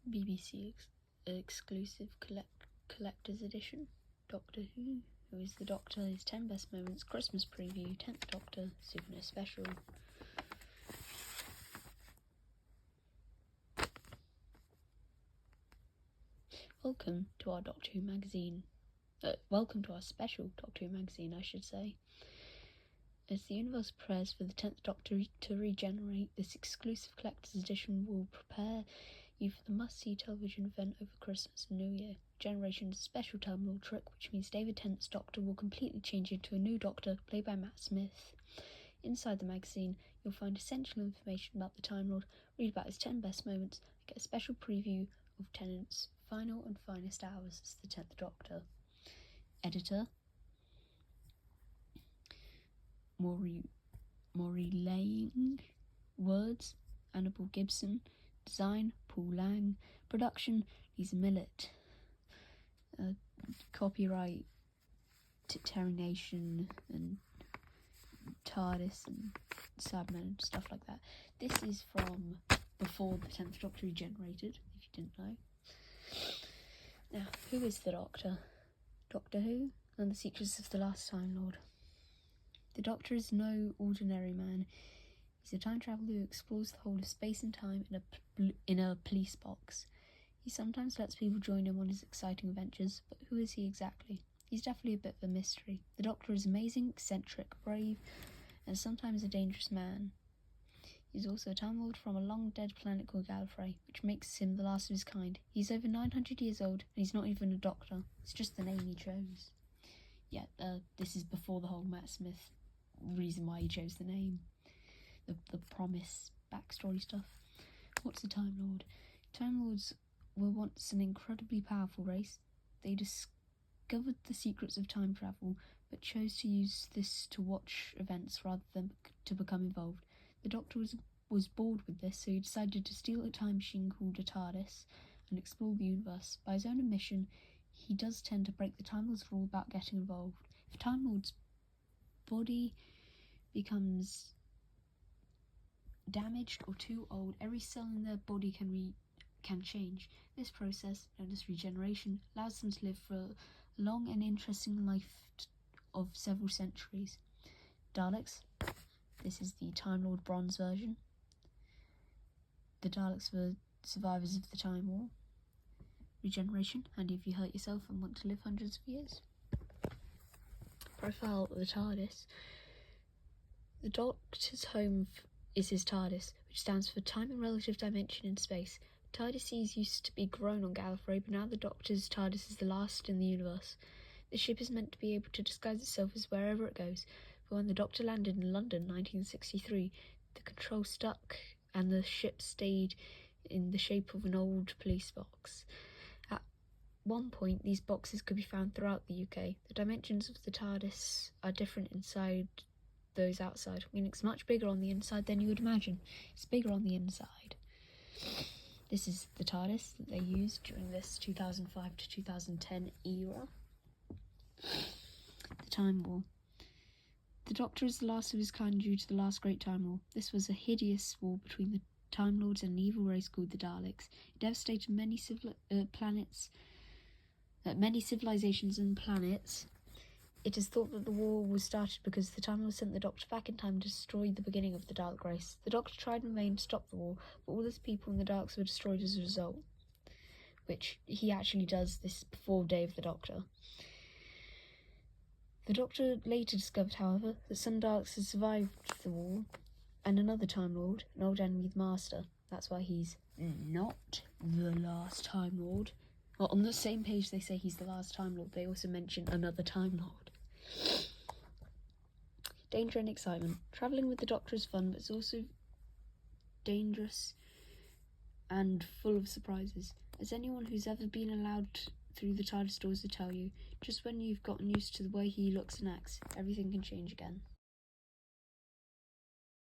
BBC exclusive collector's edition. Doctor Who is the Doctor, his 10 best moments, Christmas preview, 10th Doctor, souvenir special. Welcome to our Doctor Who magazine. Welcome to our special Doctor Who magazine, I should say. As the universe prepares for the 10th Doctor to regenerate, this exclusive collector's edition will prepare you for the must-see television event over Christmas and New Year. Generation's special Time Lord trick, which means David Tennant's Doctor will completely change into a new Doctor, played by Matt Smith. Inside the magazine, you'll find essential information about the Time Lord, read about his 10 best moments, and get a special preview of Tennant's final and finest hours as the 10th Doctor. Editor Maury Lang. Words Annabelle Gibson. Design Paul Lang. Production Lisa Millett. Copyright Terry Nation and TARDIS and Cybermen and stuff like that. This is from before the 10th Doctor regenerated, if you didn't know. Now, who is the Doctor? Doctor Who and the Secrets of the Last Time Lord. The Doctor is no ordinary man. He's a time traveller who explores the whole of space and time in a police box. He sometimes lets people join him on his exciting adventures, but who is he exactly? He's definitely a bit of a mystery. The Doctor is amazing, eccentric, brave, and sometimes a dangerous man. He's also a Time Lord from a long-dead planet called Gallifrey, which makes him the last of his kind. He's over 900 years old, and he's not even a Doctor. It's just the name he chose. Yeah, this is before the whole Matt Smith reason why he chose the name. The promise, backstory stuff. What's a Time Lord? Time Lords were once an incredibly powerful race. They discovered the secrets of time travel, but chose to use this to watch events rather than to become involved. The Doctor was bored with this, so he decided to steal a time machine called a TARDIS and explore the universe. By his own admission, he does tend to break the Time Lord's rule about getting involved. If Time Lord's body becomes damaged or too old, every cell in their body can change. This process, known as regeneration, allows them to live for a long and interesting life of several centuries. Daleks. This is the Time Lord Bronze version. The Daleks were survivors of the Time War. Regeneration, handy if you hurt yourself and want to live hundreds of years. Profile of the TARDIS. The Doctor's home is his TARDIS, which stands for Time and Relative Dimension in Space. TARDISes used to be grown on Gallifrey, but now the Doctor's TARDIS is the last in the universe. The ship is meant to be able to disguise itself as wherever it goes, but when the Doctor landed in London in 1963, the control stuck and the ship stayed in the shape of an old police box. At one point, these boxes could be found throughout the UK. The dimensions of the TARDIS are different inside those outside, meaning it's much bigger on the inside than you would imagine. It's bigger on the inside. This is the TARDIS that they used during this 2005 to 2010 era. The Time War. The Doctor is the last of his kind due to the last Great Time War. This was a hideous war between the Time Lords and an evil race called the Daleks. It devastated many civilizations and planets. It is thought that the war was started because the Time Lords sent the Doctor back in time to destroy the beginning of the Dalek race. The Doctor tried in vain to stop the war, but all his people and the Daleks were destroyed as a result. Which he actually does this before Day of the Doctor. The Doctor later discovered, however, that some Daleks had survived the war, and another Time Lord, an old enemy, the Master. That's why he's not the last Time Lord. Well, on the same page they say he's the last Time Lord, they also mention another Time Lord. Danger and excitement. Travelling with the Doctor is fun, but it's also dangerous and full of surprises. As anyone who's ever been allowed through the TARDIS doors will tell you, just when you've gotten used to the way he looks and acts, everything can change again.